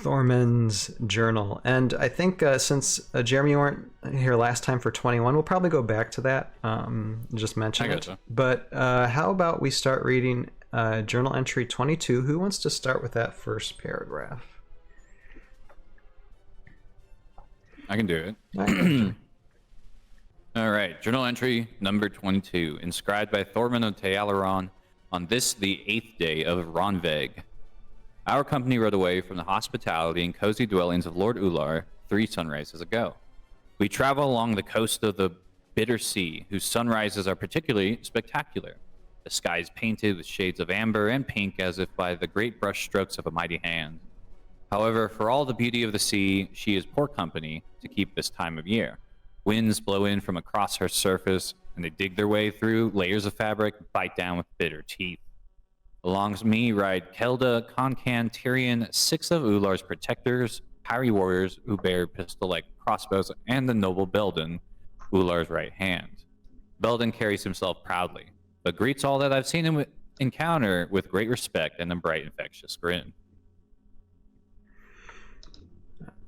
Thormun's journal. And I think since Jeremy, you weren't here last time for 21, we'll probably go back to that, just mention it. But how about we start reading journal entry 22? Who wants to start with that first paragraph? I can do it. All right, journal entry number 22, inscribed by Thormun of Tealaron on this, the 8th day of Ronveg. Our company rode away from the hospitality and cozy dwellings of Lord Ular 3 sunrises ago. We travel along the coast of the Bitter Sea, whose sunrises are particularly spectacular. The sky is painted with shades of amber and pink as if by the great brush strokes of a mighty hand. However, for all the beauty of the sea, she is poor company to keep this time of year. Winds blow in from across her surface, and they dig their way through layers of fabric, bite down with bitter teeth. Along with me ride Kelda, Konkan, Tyrion, 6 of Ular's protectors, Pyri warriors who bear pistol-like crossbows, and the noble Belden, Ular's right hand. Belden carries himself proudly, but greets all that I've seen him encounter with great respect and a bright, infectious grin.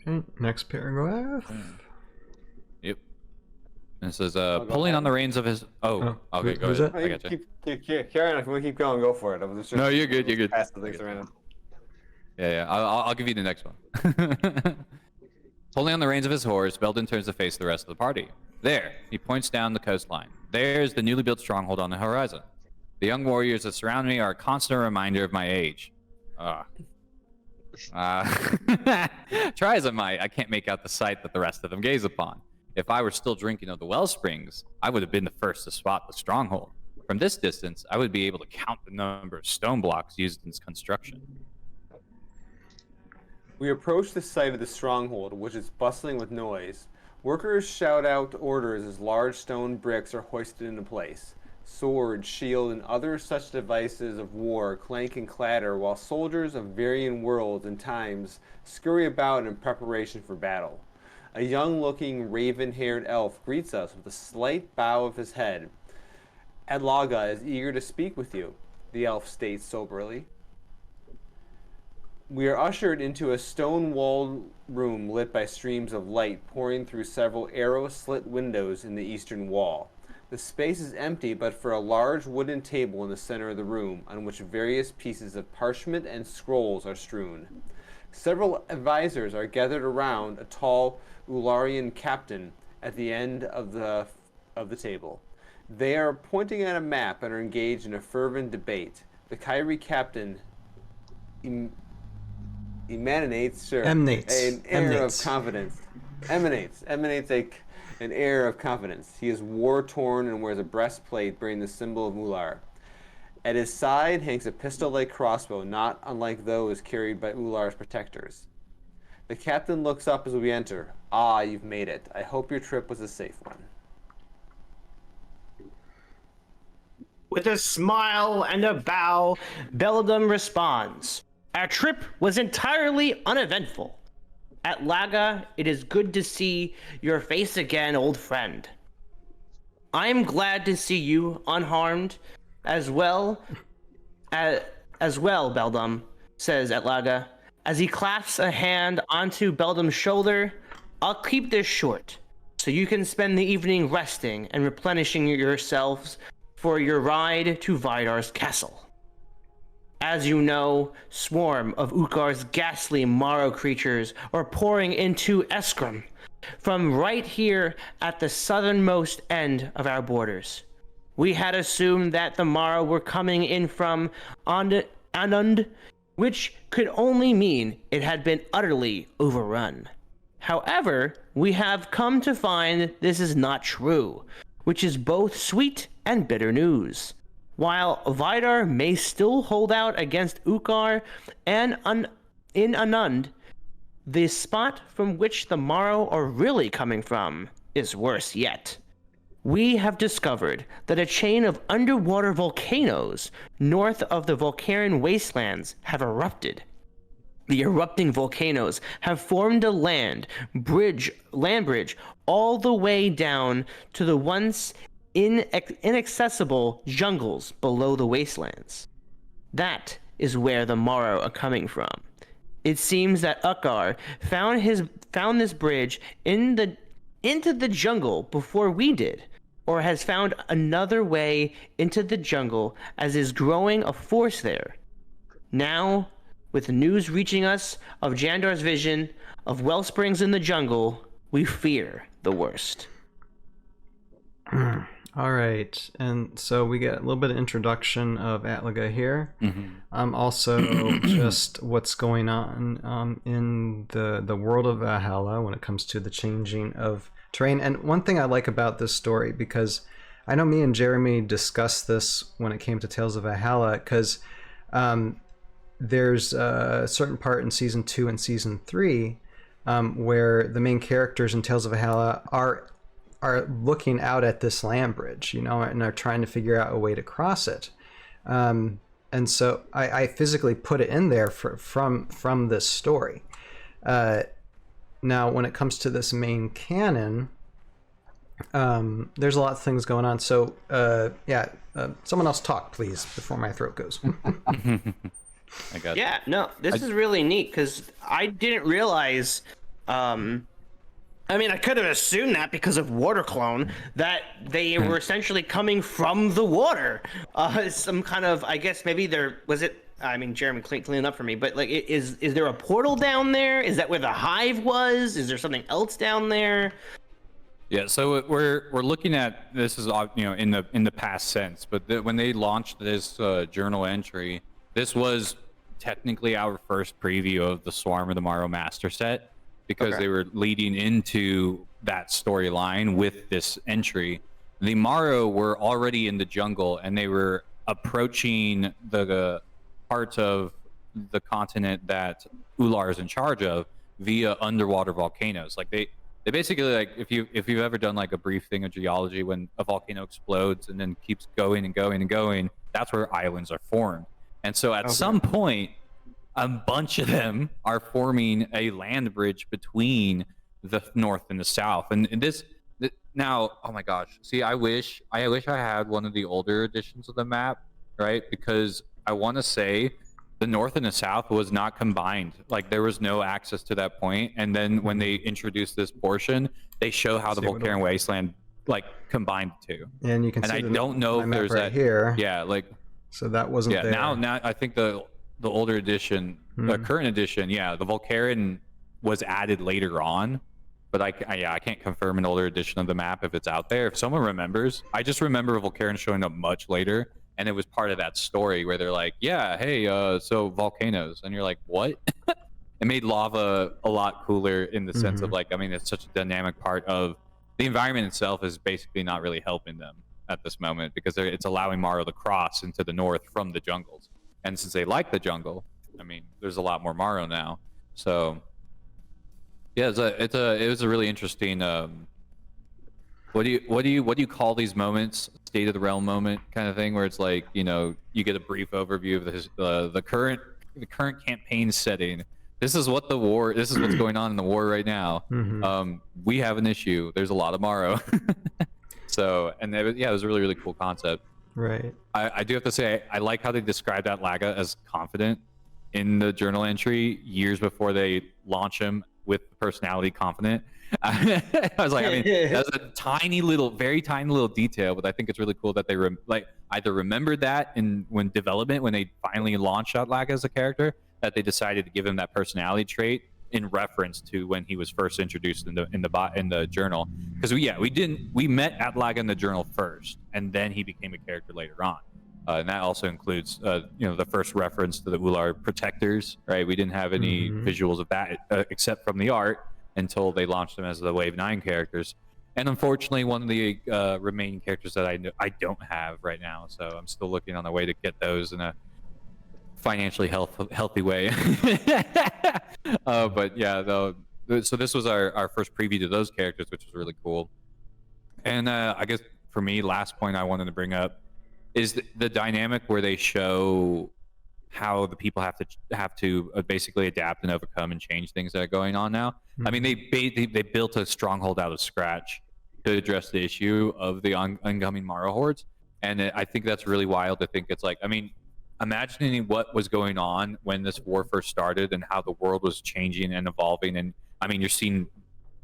Okay, next paragraph. Yep. This is pulling on the reins of his. Okay, go ahead. I got you. Keep carrying on. If we keep going, go for it. No, you're good. You're good. Pass the things around. Yeah. I'll give you the next one. Pulling on the reins of his horse, Belden turns to face the rest of the party. There, he points down the coastline. There's the newly built stronghold on the horizon. The young warriors that surround me are a constant reminder of my age. Try as I might, I can't make out the sight that the rest of them gaze upon. If I were still drinking of the well springs, I would have been the first to spot the stronghold. From this distance, I would be able to count the number of stone blocks used in its construction. We approach the site of the stronghold, which is bustling with noise. Workers shout out orders as large stone bricks are hoisted into place. Sword, shield, and other such devices of war clank and clatter, while soldiers of varying worlds and times scurry about in preparation for battle. A young-looking, raven-haired elf greets us with a slight bow of his head. Adlaga is eager to speak with you, the elf states soberly. We are ushered into a stone-walled room lit by streams of light pouring through several arrow-slit windows in the eastern wall. The space is empty but for a large wooden table in the center of the room, on which various pieces of parchment and scrolls are strewn. Several advisors are gathered around a tall Ularian captain at the end of the table. They are pointing at a map and are engaged in a fervent debate. The Kyrie captain emanates an air of confidence. Emanates an air of confidence. He is war-torn and wears a breastplate bearing the symbol of Ular. At his side hangs a pistol-like crossbow, not unlike those carried by Ular's protectors. The captain looks up as we enter. Ah, you've made it. I hope your trip was a safe one. With a smile and a bow, Beldum responds. Our trip was entirely uneventful. Adlaga, it is good to see your face again, old friend. I am glad to see you unharmed as well, Beldum, says Adlaga. As he claps a hand onto Beldum's shoulder, I'll keep this short, so you can spend the evening resting and replenishing yourselves for your ride to Vidar's castle. As you know, swarm of Ukar's ghastly Morrow creatures are pouring into Eskrim from right here at the southernmost end of our borders. We had assumed that the Morrow were coming in from Anund, which could only mean it had been utterly overrun. However, we have come to find this is not true, which is both sweet and bitter news. While Vidar may still hold out against Ukar and in Anund, the spot from which the Morrow are really coming from is worse yet. We have discovered that a chain of underwater volcanoes north of the Volcarian wastelands have erupted. The erupting volcanoes have formed a land bridge all the way down to the once inaccessible jungles below the wastelands. That is where the Morrow are coming from. it seems that Ukkar found this bridge into the jungle before we did, or has found another way into the jungle as is growing a force there. Now, with news reaching us of Jandar's vision of wellsprings in the jungle, we fear the worst. All right, and so we get a little bit of introduction of Atlaga here. Also, just what's going on in the world of Valhalla when it comes to the changing of terrain. And one thing I like about this story, because I know me and Jeremy discussed this when it came to Tales of Valhalla, because there's a certain part in season 2 and season 3 where the main characters in Tales of Valhalla are looking out at this land bridge, you know, and are trying to figure out a way to cross it. And so I physically put it in there from this story. Now, when it comes to this main canon, there's a lot of things going on. So, someone else talk, please, before my throat goes. I got Yeah, no, this is really neat because I didn't realize. I mean, I could have assumed that because of water clone that they were essentially coming from the water. Some kind of, I guess maybe there was it. I mean, Jeremy clean up for me, but like, is there a portal down there? Is that where the hive was? Is there something else down there? Yeah, so we're looking at this is, you know, in the past sense, but when they launched this journal entry, this was technically our first preview of the Swarm of the Morrow Master set, because they were leading into that storyline with this entry. The Morrow were already in the jungle, and they were approaching the part of the continent that Ular is in charge of via underwater volcanoes. Like they basically, like, if you've ever done like a brief thing of geology, when a volcano explodes and then keeps going and going and going, that's where islands are formed. And so at some point, a bunch of them are forming a land bridge between the north and the south. And now, oh my gosh, see, I wish I had one of the older editions of the map, right? Because I want to say the north and the south was not combined. Like, there was no access to that point. And then when they introduced this portion, they show how the Volcanic Wasteland like combined the two. And you can see I don't know if there's right that here. Yeah, like, so that wasn't there. Now I think the older edition, the current edition, the Volcarian was added later on, but I can't confirm an older edition of the map if it's out there. If someone remembers, I just remember Volcarian showing up much later, and it was part of that story where they're like, so volcanoes, and you're like, what? It made lava a lot cooler in the sense of, like, I mean, it's such a dynamic part of the environment itself is basically not really helping them at this moment, because it's allowing Morrow to cross into the north from the jungles. And since they like the jungle, I mean, there's a lot more Morrow now. So yeah, it was a really interesting. What do you call these moments? State of the realm moment kind of thing, where it's like, you know, you get a brief overview of the current campaign setting. This is what's going on in the war right now. We have an issue. There's a lot of Morrow. So, and it was a really, really cool concept. Right. I do have to say, I like how they described Atlaga as confident in the journal entry years before they launch him with the personality confident. I was like, I mean, that's a very tiny little detail, but I think it's really cool that they either remembered that when they finally launched Atlaga as a character, that they decided to give him that personality trait in reference to when he was first introduced in the journal. Because we met Atlaga in the journal first, and then he became a character later on. And that also includes the first reference to the Ular protectors, right? We didn't have any visuals of that except from the art until they launched them as the Wave 9 characters. And unfortunately, one of the remaining characters that I don't have right now, so I'm still looking on the way to get those in a financially healthy way. But yeah, so this was our first preview to those characters, which was really cool. And I guess for me, last point I wanted to bring up is the dynamic where they show how the people have to basically adapt and overcome and change things that are going on now. I mean, they built a stronghold out of scratch to address the issue of the oncoming Morrow hordes, and I think that's really wild to think. It's like, I mean, imagining what was going on when this war first started and how the world was changing and evolving. And I mean, you're seeing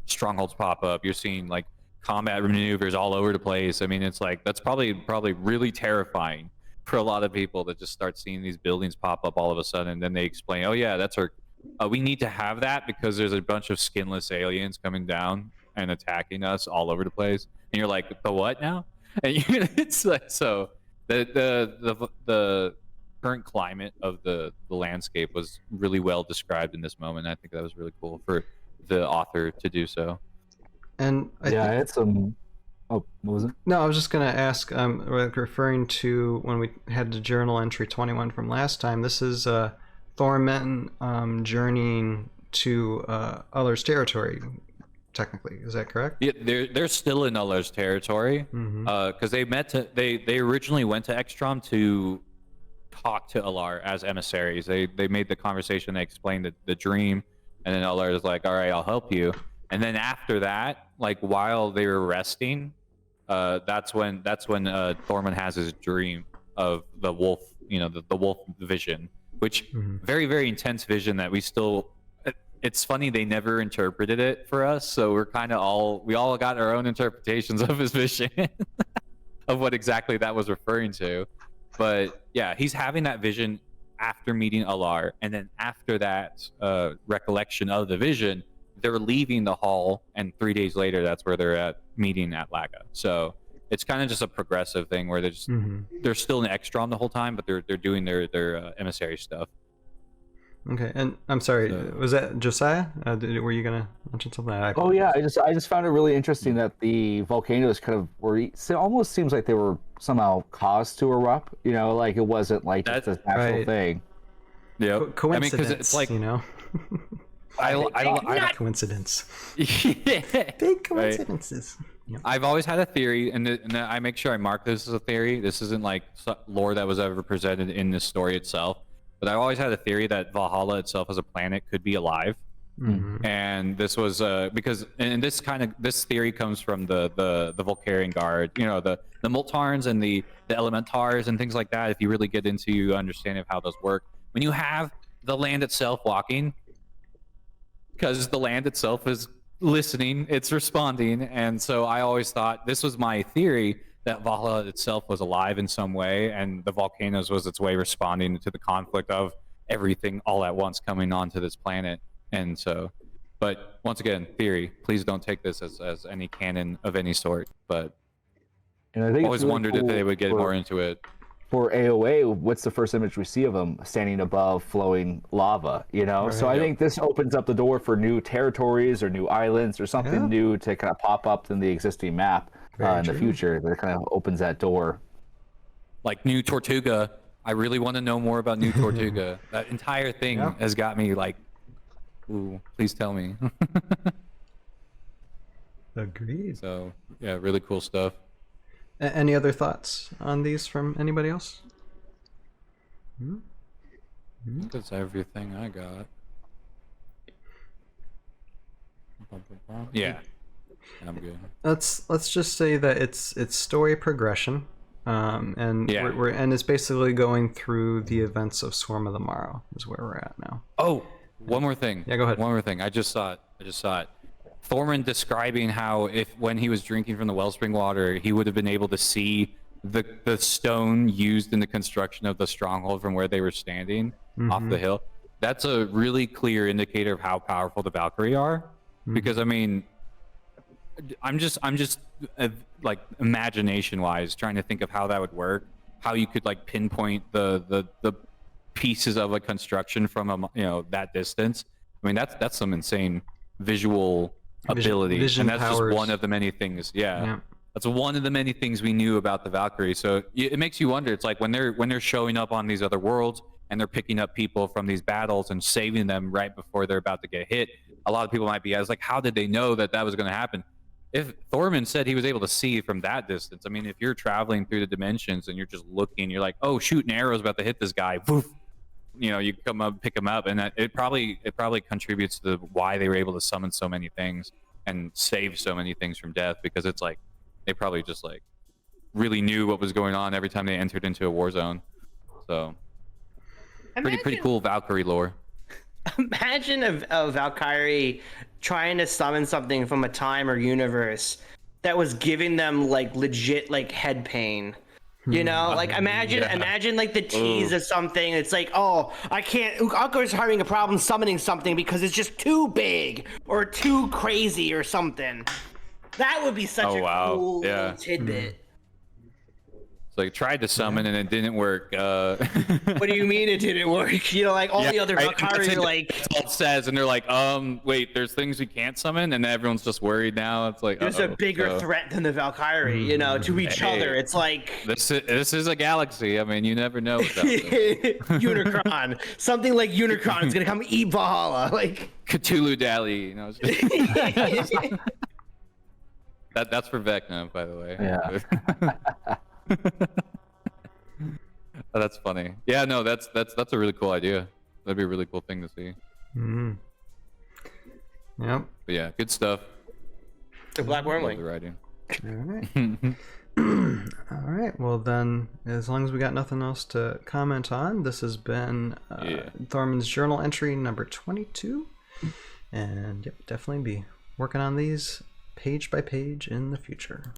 strongholds pop up. You're seeing like combat maneuvers all over the place. I mean, it's like that's probably really terrifying for a lot of people to just start seeing these buildings pop up all of a sudden. And then they explain, oh yeah, that's our. We need to have that because there's a bunch of skinless aliens coming down and attacking us all over the place. And you're like, the what now? And it's like so the current climate of the landscape was really well described in this moment. I think that was really cool for the author to do so. And I had some. Oh, what was it? No, I was just going to ask, referring to when we had the journal entry 21 from last time, this is Thormun journeying to Uller's territory, technically. Is that correct? Yeah, they're still in Uller's territory because they originally went to Ekstrom to talk to Uller as emissaries. They made the conversation, they explained the dream, and then Uller is like, all right, I'll help you. And then after that, like while they were resting, that's when Thormun has his dream of the wolf, the wolf vision, which very, very intense vision that we still. It's funny they never interpreted it for us, so we're kind of we all got our own interpretations of his vision of what exactly that was referring to. But yeah, he's having that vision after meeting Uller, and then after that recollection of the vision, they're leaving the hall, and 3 days later, that's where they're at meeting at Laga. So it's kind of just a progressive thing where they're still in Ekstrom the whole time, but they're doing their emissary stuff. Okay, and I'm sorry, was that Josiah? Were you gonna mention something? Oh yeah, I just found it really interesting that the volcanoes kind of it almost seems like they were somehow caused to erupt. Like it wasn't like just a natural thing. Yeah, coincidence. I mean, because it's like I coincidence. Big coincidences. Right. Yep. I've always had a theory, and I make sure I mark this as a theory. This isn't like lore that was ever presented in this story itself, but I always had a theory that Valhalla itself as a planet could be alive. And this was because, and this theory comes from the Volcarian Guard, the Multarns and the Elementars and things like that. If you really get into understanding of how those work, when you have the land itself walking, because the land itself is listening, it's responding. And so I always thought, this was my theory, that Valhalla itself was alive in some way, and the volcanoes was its way responding to the conflict of everything all at once coming onto this planet. And so, but once again, theory, please don't take this as any canon of any sort, but and I think always really wondered cool if they would get more into it. For AOA, what's the first image we see of him? Standing above flowing lava, Right, so I think this opens up the door for new territories or new islands or something new to kind of pop up in the existing map in the future. That kind of opens that door. Like New Tortuga, I really want to know more about New Tortuga. That entire thing has got me like, ooh, please tell me. Agreed. So yeah, really cool stuff. Any other thoughts on these from anybody else? That's everything I got. Yeah, I'm good. Let's just say that it's story progression, and and it's basically going through the events of Swarm of the Morrow is where we're at now. Oh, one more thing. Yeah, go ahead. One more thing. I just saw it. Thormun describing how when he was drinking from the wellspring water, he would have been able to see the stone used in the construction of the stronghold from where they were standing off the hill. That's a really clear indicator of how powerful the Valkyrie are, because I mean, I'm just like imagination-wise trying to think of how that would work, how you could like pinpoint the pieces of a construction from that distance. I mean, that's some insane visual ability, and that's powers. Just one of the many things. Yeah, that's one of the many things we knew about the Valkyrie. So it makes you wonder. It's like when they're showing up on these other worlds and they're picking up people from these battles and saving them right before they're about to get hit. A lot of people might be like, how did they know that was going to happen? If Thormun said he was able to see from that distance, I mean, if you're traveling through the dimensions and you're just looking, you're like, oh shoot, an arrow's about to hit this guy. Woof. You come up, pick him up, and it probably contributes to why they were able to summon so many things and save so many things from death, because it's like they probably just like really knew what was going on every time they entered into a war zone. So Pretty cool Valkyrie lore. Imagine a Valkyrie trying to summon something from a time or universe that was giving them like legit like head pain. You know, like imagine like the tease of something. It's like, oh, I can't. Uka's having a problem summoning something because it's just too big or too crazy or something. That would be such cool little tidbit. It's like tried to summon and it didn't work. What do you mean it didn't work? You know, like all the other Valkyries are like. That's all it says, and they're like, wait, there's things we can't summon, and everyone's just worried now. It's like there's a bigger threat than the Valkyrie, you know, to each other. It's like this is a galaxy. I mean, you never know. Unicron, something like Unicron is gonna come eat Valhalla, like Cthulhu Dally. You know, that's for Vecna, by the way. Yeah. Oh, that's funny. Yeah, no, that's a really cool idea. That'd be a really cool thing to see. Yep. But yeah, good stuff. The Black Wormling. The writing. All right. All right. Well, then, as long as we got nothing else to comment on, this has been Thormun's journal entry number 22, and definitely be working on these page by page in the future.